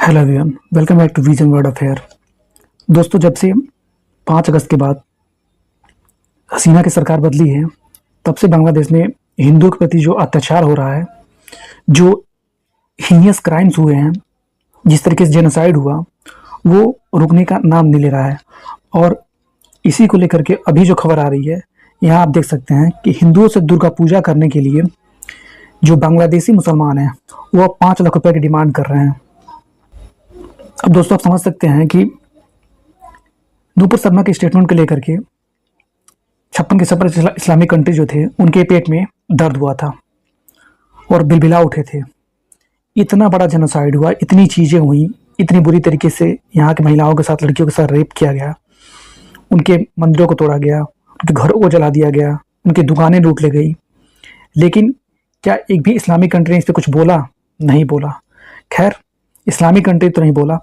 Hello everyone, welcome back to Vision World Affair. दोस्तों, जब से 5 अगस्त के बाद हसीना की सरकार बदली है, तब से बांग्लादेश में हिंदुओं के प्रति जो अत्याचार हो रहा है, जो हीनियस क्राइम्स हुए हैं, जिस तरीके से जेनोसाइड हुआ, वो रुकने का नाम नहीं ले रहा है। और इसी को लेकर के अभी जो खबर आ रही है, यहाँ आप देख सकते हैं कि हिंदुओं से दुर्गा पूजा करने के लिए जो बांग्लादेशी मुसलमान हैं, वो अब 5 लाख रुपए की डिमांड कर रहे हैं। अब दोस्तों, आप समझ सकते हैं कि नूपुर शर्मा के स्टेटमेंट को लेकर के 56 के 56 इस्लामिक कंट्री जो थे, उनके पेट में दर्द हुआ था और बिलबिला उठे थे। इतना बड़ा जेनोसाइड हुआ, इतनी चीज़ें हुई, इतनी बुरी तरीके से यहाँ की महिलाओं के साथ, लड़कियों के साथ रेप किया गया, उनके मंदिरों को तोड़ा गया, उनके घरों को जला दिया गया, उनकी दुकानें लूट ली गई। लेकिन क्या एक भी इस्लामिक कंट्री ने इस पर कुछ बोला? नहीं बोला। खैर, इस्लामिक कंट्री तो नहीं बोला,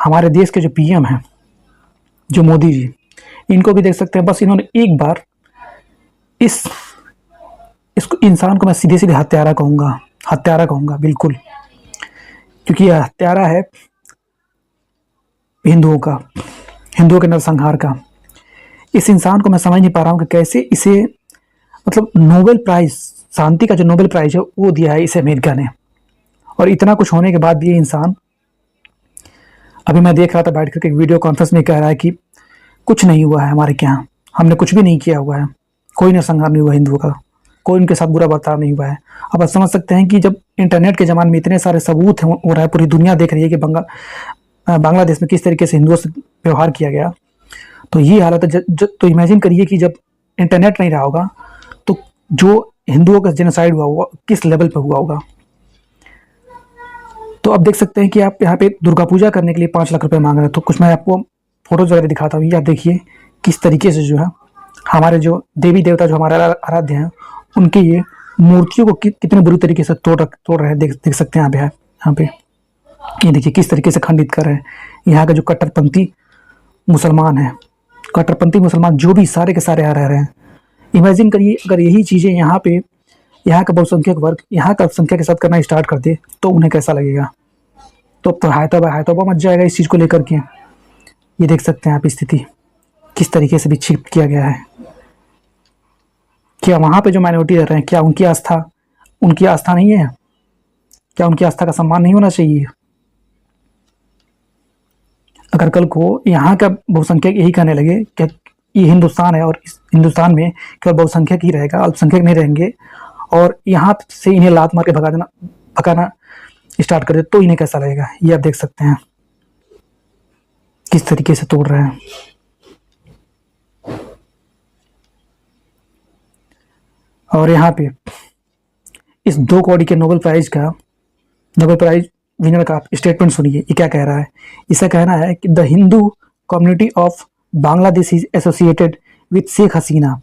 हमारे देश के जो पीएम हैं, जो मोदी जी, इनको भी देख सकते हैं। बस इन्होंने एक बार इसको इंसान को मैं सीधे सीधे हत्यारा कहूँगा बिल्कुल, क्योंकि यह हत्यारा है हिंदुओं के नरसंहार का। इस इंसान को मैं समझ नहीं पा रहा हूँ कि कैसे इसे, मतलब नोबेल प्राइज, शांति का जो नोबेल प्राइज है, वो दिया है इसे अमेरिका ने। और इतना कुछ होने के बाद भी ये इंसान, अभी मैं देख रहा था बैठ करके वीडियो कॉन्फ्रेंस में, कह रहा है कि कुछ नहीं हुआ है हमारे यहाँ, हमने कुछ भी नहीं किया हुआ है, कोई नरसंहार नहीं हुआ हिंदुओं का, कोई उनके साथ बुरा बर्ताव नहीं हुआ है। अब आप समझ सकते हैं कि जब इंटरनेट के ज़माने में इतने सारे सबूत हो रहा है, पूरी दुनिया देख रही है कि बांग्लादेश में किस तरीके से हिंदुओं से व्यवहार किया गया, तो ये हालत है। तो इमेजिन करिए कि जब इंटरनेट नहीं रहा होगा, तो जो हिंदुओं का जेनोसाइड हुआ होगा किस लेवल पर हुआ होगा। तो अब देख सकते हैं कि आप यहाँ पे दुर्गा पूजा करने के लिए 5 लाख रुपए मांग रहे हैं। तो कुछ मैं आपको फोटोज वगैरह दिखाता हूँ। ये आप देखिए किस तरीके से जो है हमारे जो देवी देवता, जो हमारे आराध्य हैं, उनकी ये मूर्तियों को कितने बुरी तरीके से तोड़ रहे हैं। देख सकते हैं आप यहाँ पे ये देखिए किस तरीके से खंडित कर रहे हैं। यहाँ के जो कट्टरपंथी मुसलमान हैं, कट्टरपंथी मुसलमान जो भी सारे के सारे आ रह रहे हैं। इमेजिन करिए अगर यही चीज़ें यहाँ पे, यहाँ का बहुसंख्यक वर्ग यहाँ का अल्पसंख्यक के साथ करना स्टार्ट कर दे, तो उन्हें कैसा लगेगा। तो हाय तौबा मच जाएगा इस चीज़ को लेकर के। ये देख सकते हैं आप स्थिति किस तरीके से विक्षिप्त किया गया है। क्या वहाँ पे जो माइनॉरिटी रह रहे हैं, क्या उनकी आस्था नहीं है? क्या उनकी आस्था का सम्मान नहीं होना चाहिए? अगर कल को यहाँ का बहुसंख्यक यही कहने लगे कि ये हिंदुस्तान है और इस हिंदुस्तान में केवल बहुसंख्यक ही रहेगा, अल्पसंख्यक नहीं रहेंगे, और यहाँ से इन्हें लात मार के भगाना स्टार्ट कर दे, तो इन्हें कैसा लगेगा। ये आप देख सकते हैं किस तरीके से तोड़ रहे हैं। और यहाँ पे इस 2 करोड़ के नोबेल प्राइज विनर का स्टेटमेंट सुनिए। ये क्या कह रहा है? इसे कहना है कि the Hindu community of Bangladesh is associated with Sheikh Hasina.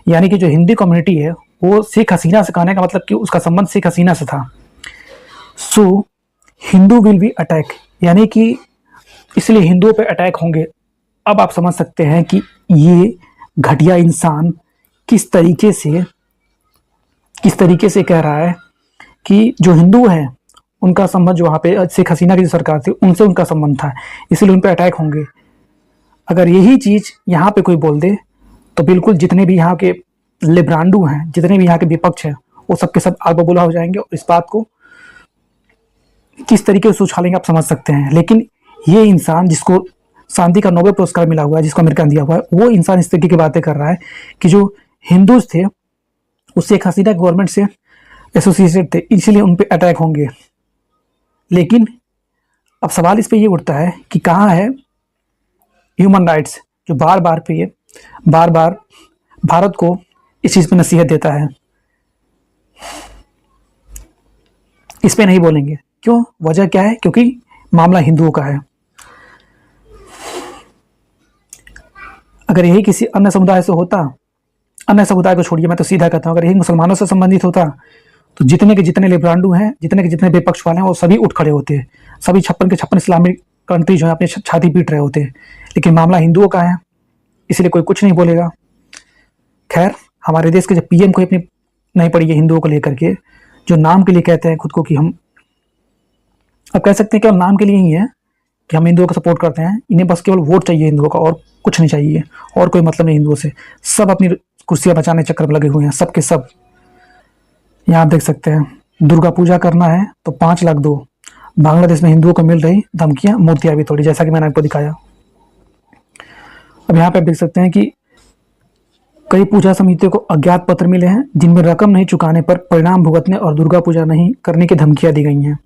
यानी कि जो हिंदी कम्युनिटी है, वो शेख हसीना से, कहने का मतलब कि उसका संबंध शेख हसीना से था। सो हिंदू विल बी अटैक, यानी कि इसलिए हिंदुओं पे अटैक होंगे। अब आप समझ सकते हैं कि ये घटिया इंसान किस तरीके से कह रहा है कि जो हिंदू हैं उनका संबंध, जो वहाँ पे शेख हसीना की जो सरकार थी, उनसे उनका संबंध था, इसलिए उन पे अटैक होंगे। अगर यही चीज़ यहाँ पे कोई बोल दे, तो बिल्कुल जितने भी यहाँ के लिब्रांडू हैं, जितने भी यहाँ के विपक्ष हैं, वो सब के सब आग बबूला हो जाएंगे और इस बात को किस तरीके से उछालेंगे आप समझ सकते हैं। लेकिन ये इंसान, जिसको शांति का नोबेल पुरस्कार मिला हुआ है, जिसको अमेरिका ने दिया हुआ है, वो इंसान इस तरीके की बातें कर रहा है कि जो हिंदूज थे वो शेख हसीना गवर्नमेंट से एसोसिएटेड थे, इसलिए उन पर अटैक होंगे। लेकिन अब सवाल इस पर ये उठता है कि कहाँ है ह्यूमन राइट्स, जो बार बार भारत को इस चीज़ पर नसीहत देता है। इस पे नहीं बोलेंगे। क्यों? वजह क्या है? क्योंकि मामला हिंदुओं का है। अगर यही किसी अन्य समुदाय से होता, अन्य समुदाय को छोड़िए, मैं तो सीधा कहता हूँ, अगर यही मुसलमानों से संबंधित होता, तो जितने के जितने लिब्रांडू हैं, जितने के जितने विपक्ष वाले हैं, वो सभी उठ खड़े होते। सभी 56 के 56 इस्लामिक कंट्री जो है अपनी छाती पीट रहे होते। लेकिन मामला हिंदुओं का है, इसलिए कोई कुछ नहीं बोलेगा। खैर, हमारे देश के जब पीएम को अपनी नहीं पड़ी है हिंदुओं को लेकर के, जो नाम के लिए कहते हैं खुद को कि हम अब कह सकते हैं केवल नाम के लिए ही है कि हम हिंदुओं को सपोर्ट करते हैं, इन्हें बस केवल वोट चाहिए हिंदुओं का, और कुछ नहीं चाहिए, और कोई मतलब नहीं हिंदुओं से। सब अपनी कुर्सियां बचाने चक्कर में लगे हुए हैं, सब के सब। यहाँ आप देख सकते हैं, दुर्गा पूजा करना है तो 5 लाख दो। बांग्लादेश में हिंदुओं को मिल रही धमकियां, मूर्तियां भी तोड़ी, जैसा कि मैंने आपको दिखाया। अब यहाँ पे आप देख सकते हैं कि कई पूजा समितियों को अज्ञात पत्र मिले हैं जिनमें रकम नहीं चुकाने पर परिणाम भुगतने और दुर्गा पूजा नहीं करने की धमकियां दी गई हैं।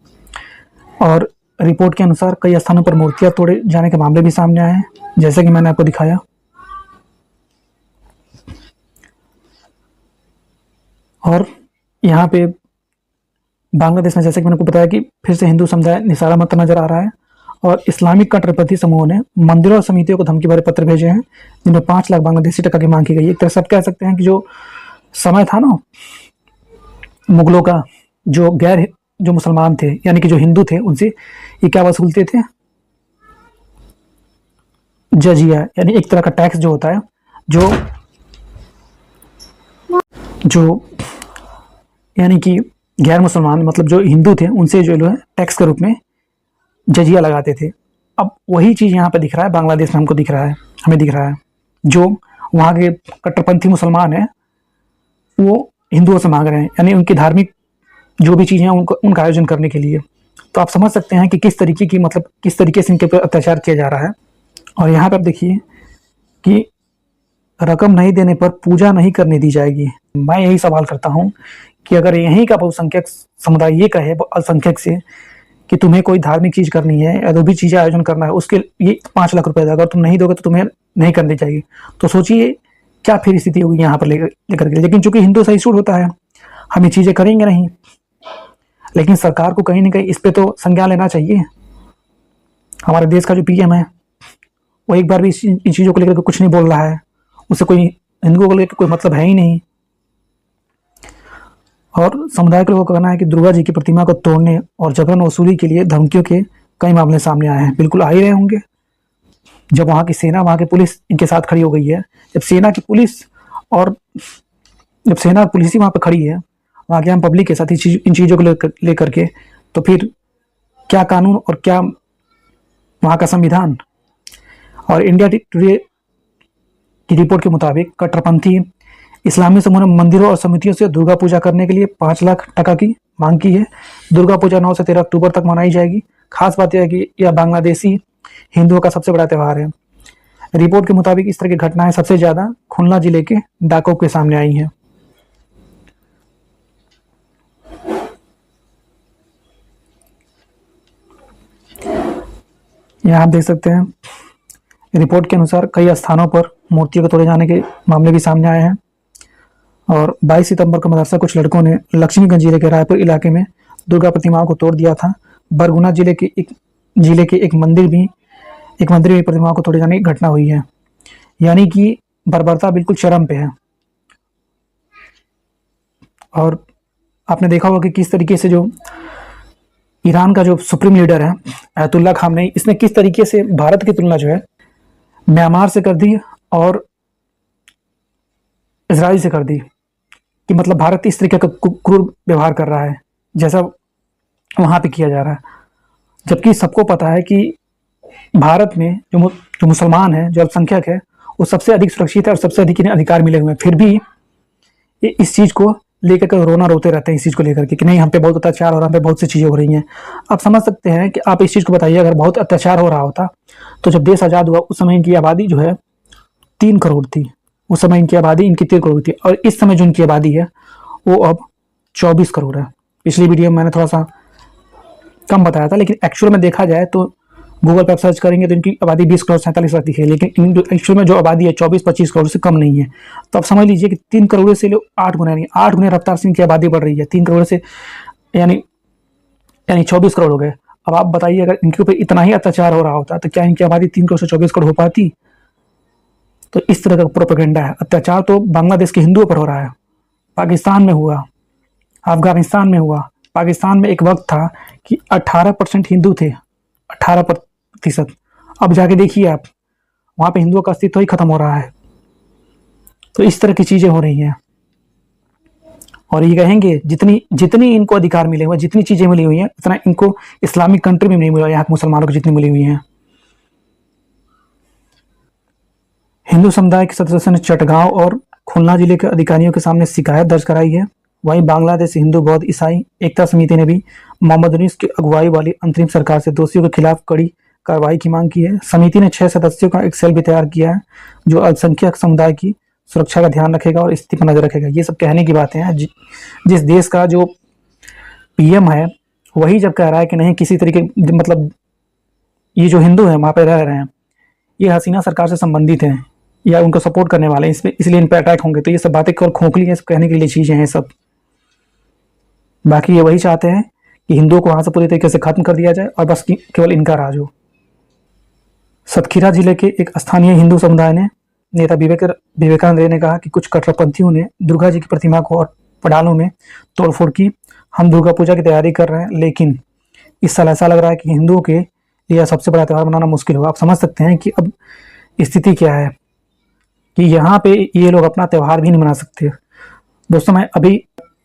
और रिपोर्ट के अनुसार कई स्थानों पर मूर्तियां तोड़े जाने के मामले भी सामने आए हैं, जैसा कि मैंने आपको दिखाया। और यहाँ पे बांग्लादेश में, जैसे कि मैंने आपको बताया, कि फिर से हिंदू समुदाय निशाना बनता नजर आ रहा है, और इस्लामिक कट्टरपंथी समूहों ने मंदिरों और समितियों को धमकी भरे पत्र भेजे हैं जिनमें 5 लाख बांग्लादेशी टका की मांग की गई। एक तरह से आप कह सकते हैं कि जो समय था ना मुगलों का, जो मुसलमान थे यानी कि जो हिंदू थे, उनसे ये क्या वसूलते थे? जजिया, यानी एक तरह का टैक्स जो होता है, जो जो यानी कि गैर मुसलमान, मतलब जो हिंदू थे, उनसे जो है टैक्स के रूप में जजिया लगाते थे। अब वही चीज़ यहाँ पे दिख रहा है, बांग्लादेश में हमको दिख रहा है, हमें दिख रहा है। जो वहाँ के कट्टरपंथी मुसलमान हैं वो हिंदुओं से मांग रहे हैं, यानी उनकी धार्मिक जो भी चीज़ें हैं उनका आयोजन करने के लिए। तो आप समझ सकते हैं कि किस तरीके की, मतलब किस तरीके से इनके ऊपर अत्याचार किया जा रहा है। और यहाँ पर आप देखिए कि रकम नहीं देने पर पूजा नहीं करने दी जाएगी। मैं यही सवाल करता हूँ कि अगर यहीं का बहुसंख्यक समुदाय ये कहे अल्पसंख्यक से कि तुम्हें कोई धार्मिक चीज़ करनी है या जो भी चीज़ें आयोजन करना है, उसके ये 5 लाख रुपए अगर तुम नहीं दोगे तो तुम्हें नहीं करनी चाहिए, तो सोचिए क्या फिर स्थिति होगी यहाँ पर लेकर के। लेकिन चूंकि हिंदू सहिष्णु होता है, हम ये चीज़ें करेंगे नहीं। लेकिन सरकार को कहीं ना कहीं इस पर तो संज्ञान लेना चाहिए। हमारे देश का जो पीएम है वो एक बार भी इन चीज़ों को लेकर कुछ नहीं बोल रहा है, उसे कोई हिंदुओं को लेकर कोई मतलब है ही नहीं। और समुदाय के लोगों का कहना है कि दुर्गा जी की प्रतिमा को तोड़ने और जबरन वसूली के लिए धमकियों के कई मामले सामने आए हैं। बिल्कुल आ ही रहे होंगे, जब वहाँ की सेना, वहाँ की पुलिस इनके साथ खड़ी हो गई है। जब सेना की पुलिस और जब सेना और पुलिस ही वहाँ पर खड़ी है, वहाँ के आम पब्लिक के साथ इन चीज़ों को लेकर के, तो फिर क्या कानून और क्या वहाँ का संविधान। और इंडिया टुडे की रिपोर्ट के मुताबिक कट्टरपंथी इस्लामी समूह ने मंदिरों और समितियों से दुर्गा पूजा करने के लिए 5 लाख टका की मांग की है। दुर्गा पूजा 9 से 13 अक्टूबर तक मनाई जाएगी। खास बात यह है कि यह बांग्लादेशी हिंदुओं का सबसे बड़ा त्यौहार है। रिपोर्ट के मुताबिक इस तरह की घटनाएं सबसे ज्यादा खुलना जिले के डाको के सामने आई हैं। यहाँ आप देख सकते हैं, रिपोर्ट के अनुसार कई स्थानों पर मूर्तियों के तोड़े जाने के मामले भी सामने आए हैं। और 22 सितंबर को मदरसा कुछ लड़कों ने लक्ष्मीगंज जिले के रायपुर इलाके में दुर्गा प्रतिमाओं को तोड़ दिया था। बरगुना जिले के एक मंदिर में प्रतिमाओं को तोड़े जाने की घटना हुई है। यानी कि बर्बरता बिल्कुल चरम पे है। और आपने देखा होगा कि किस तरीके से जो ईरान का जो सुप्रीम लीडर है अयतुल्ला खामनेई, इसने किस तरीके से भारत की तुलना जो है म्यांमार से कर दी और इजराइल से कर दी, कि मतलब भारत इस तरीके का क्रूर व्यवहार कर रहा है जैसा वहाँ पे किया जा रहा है। जबकि सबको पता है कि भारत में जो मुसलमान है, जो अल्पसंख्यक है, वो सबसे अधिक सुरक्षित है और सबसे अधिक इन्हें अधिकार मिले हुए हैं। फिर भी ये इस चीज़ को लेकर के रोना रोते रहते हैं, इस चीज़ को लेकर के कि नहीं, हम पे बहुत अत्याचार हो रहा है, हम पे बहुत सी चीज़ें हो रही हैं। आप समझ सकते हैं कि आप इस चीज़ को बताइए, अगर बहुत अत्याचार हो रहा होता तो जब देश आज़ाद हुआ उस समय इनकी आबादी जो है 3 करोड़ थी। उस समय इनकी आबादी 3 करोड़ थी, और इस समय जो इनकी आबादी है वो अब 24 करोड़ है। पिछली वीडियो में मैंने थोड़ा सा कम बताया था, लेकिन एक्चुअल में देखा जाए तो गूगल पर आप सर्च करेंगे तो इनकी आबादी 20 करोड़ 47 लाख दिखे, लेकिन एक्चुअल में जो आबादी है 24-25 करोड़ से कम नहीं है। तो आप समझ लीजिए कि 3 करोड़ से 8 गुना, यानी 8 गुना रफ्तार से इनकी आबादी बढ़ रही है। 3 करोड़ से यानी 24 करोड़ हो गए। अब आप बताइए, अगर इनके ऊपर इतना ही अत्याचार हो रहा होता तो क्या इनकी आबादी 3 करोड़ से 24 करोड़ हो पाती? तो इस तरह का प्रोपेगेंडा है। अत्याचार तो बांग्लादेश के हिंदुओं पर हो रहा है, पाकिस्तान में हुआ, अफगानिस्तान में हुआ। पाकिस्तान में एक वक्त था कि 18% हिंदू थे, 18%। अब जाके देखिए आप, वहाँ पे हिंदुओं का अस्तित्व ही खत्म हो रहा है। तो इस तरह की चीज़ें हो रही हैं। और ये कहेंगे जितनी जितनी इनको अधिकार मिले हुए, जितनी चीज़ें मिली हुई हैं, उतना इनको इस्लामिक कंट्री में नहीं मिला, यहाँ के मुसलमानों को जितनी मिली हुई हैं। हिंदू समुदाय के सदस्यों ने चटगांव और खुलना जिले के अधिकारियों के सामने शिकायत दर्ज कराई है। वहीं बांग्लादेश हिंदू बौद्ध ईसाई एकता समिति ने भी मोहम्मद यूनूस की अगुवाई वाली अंतरिम सरकार से दोषियों के खिलाफ कड़ी कार्रवाई की मांग की है। समिति ने 6 सदस्यों का एक सेल भी तैयार किया है जो अल्पसंख्यक समुदाय की सुरक्षा का ध्यान रखेगा और स्थिति पर नजर रखेगा। ये सब कहने की बातें हैं। जिस देश का जो पीएम है वही जब कह रहा है कि नहीं किसी तरीके, मतलब ये जो हिंदू है वहाँ पे रह रहे हैं, ये हसीना सरकार से संबंधित हैं या उनको सपोर्ट करने वाले हैं, इसलिए इन पर अटैक होंगे, तो ये सब बातें केवल खोखली हैं, कहने के लिए चीज़ें हैं सब। बाकी ये वही चाहते हैं कि हिंदुओं को वहाँ से पूरी तरीके से खत्म कर दिया जाए और बस केवल इनका राज हो। सतखीरा जिले के एक स्थानीय हिंदू समुदाय ने नेता विवेकानंद रे ने कहा कि कुछ कट्टरपंथियों ने दुर्गा जी की प्रतिमा को और पंडालों में तोड़फोड़ की। हम दुर्गा पूजा की तैयारी कर रहे हैं, लेकिन इस साल ऐसा लग रहा है कि हिंदुओं के लिए सबसे बड़ा त्यौहार मनाना मुश्किल होगा। आप समझ सकते हैं कि अब स्थिति क्या है कि यहाँ पे ये लोग अपना त्यौहार भी नहीं मना सकते। दोस्तों, मैं अभी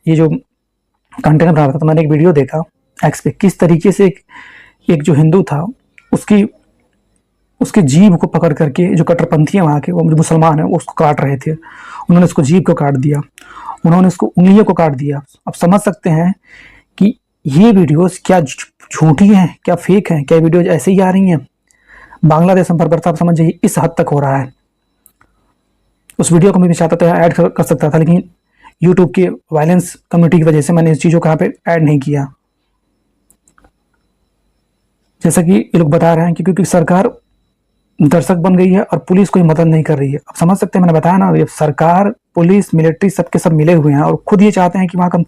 ये जो कंटेंट बना रहा था तो मैंने एक वीडियो देखा एक्स पे, किस तरीके से एक जो हिंदू था उसकी जीभ को पकड़ करके जो कट्टरपंथी है वहाँ के, वो मुसलमान है, वो उसको काट रहे थे। उन्होंने उसको जीभ को काट दिया, उन्होंने उसको उंगलियों को काट दिया। आप समझ सकते हैं कि ये वीडियोस क्या झूठी हैं, क्या फेक हैं, क्या वीडियोज ऐसे ही आ रही हैं। बांग्लादेश में बर्बरता, आप समझ जाइए इस हद तक हो रहा है। उस वीडियो को मैं भी चाहता था ऐड कर सकता था, लेकिन यूट्यूब के वायलेंस कम्युनिटी की वजह से मैंने इस चीज़ों को यहाँ पे ऐड नहीं किया। जैसा कि ये लोग बता रहे हैं कि क्योंकि सरकार दर्शक बन गई है और पुलिस कोई मदद नहीं कर रही है। अब समझ सकते हैं, मैंने बताया ना, ये सरकार, पुलिस, मिलिट्री सबके सब मिले हुए हैं और खुद ये चाहते हैं कि वहाँ का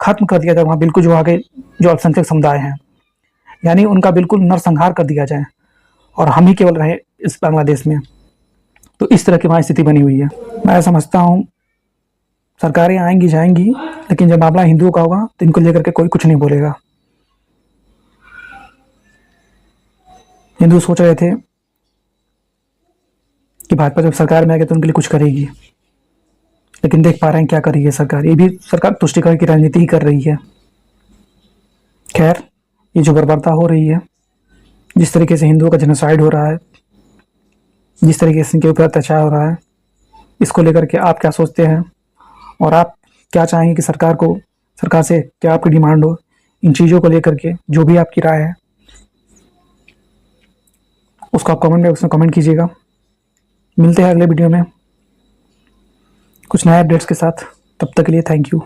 खत्म कर दिया जाए, वहाँ बिल्कुल जो वहाँ के जो अल्पसंख्यक समुदाय हैं, यानी उनका बिल्कुल नरसंहार कर दिया जाए और हम ही केवल रहे इस बांग्लादेश में। तो इस तरह की वहाँ स्थिति बनी हुई है। मैं समझता हूँ सरकारें आएंगी जाएंगी, लेकिन जब मामला हिंदुओं का होगा तो इनको लेकर के कोई कुछ नहीं बोलेगा। हिंदू सोच रहे थे कि भाजपा जब सरकार में आएगी तो उनके लिए कुछ करेगी, लेकिन देख पा रहे हैं क्या कर रही है सरकार। ये भी सरकार तुष्टिकरण की राजनीति ही कर रही है। खैर, ये जो बर्बरता हो रही है, जिस तरीके से हिंदुओं का जेनोसाइड हो रहा है, जिस तरीके से इनके ऊपर अत्याचार हो रहा है, इसको लेकर के आप क्या सोचते हैं और आप क्या चाहेंगे कि सरकार से क्या आपकी डिमांड हो इन चीज़ों को लेकर के? जो भी आपकी राय है उसको आप कमेंट बॉक्स में कमेंट कीजिएगा। मिलते हैं अगले वीडियो में कुछ नए अपडेट्स के साथ। तब तक के लिए थैंक यू।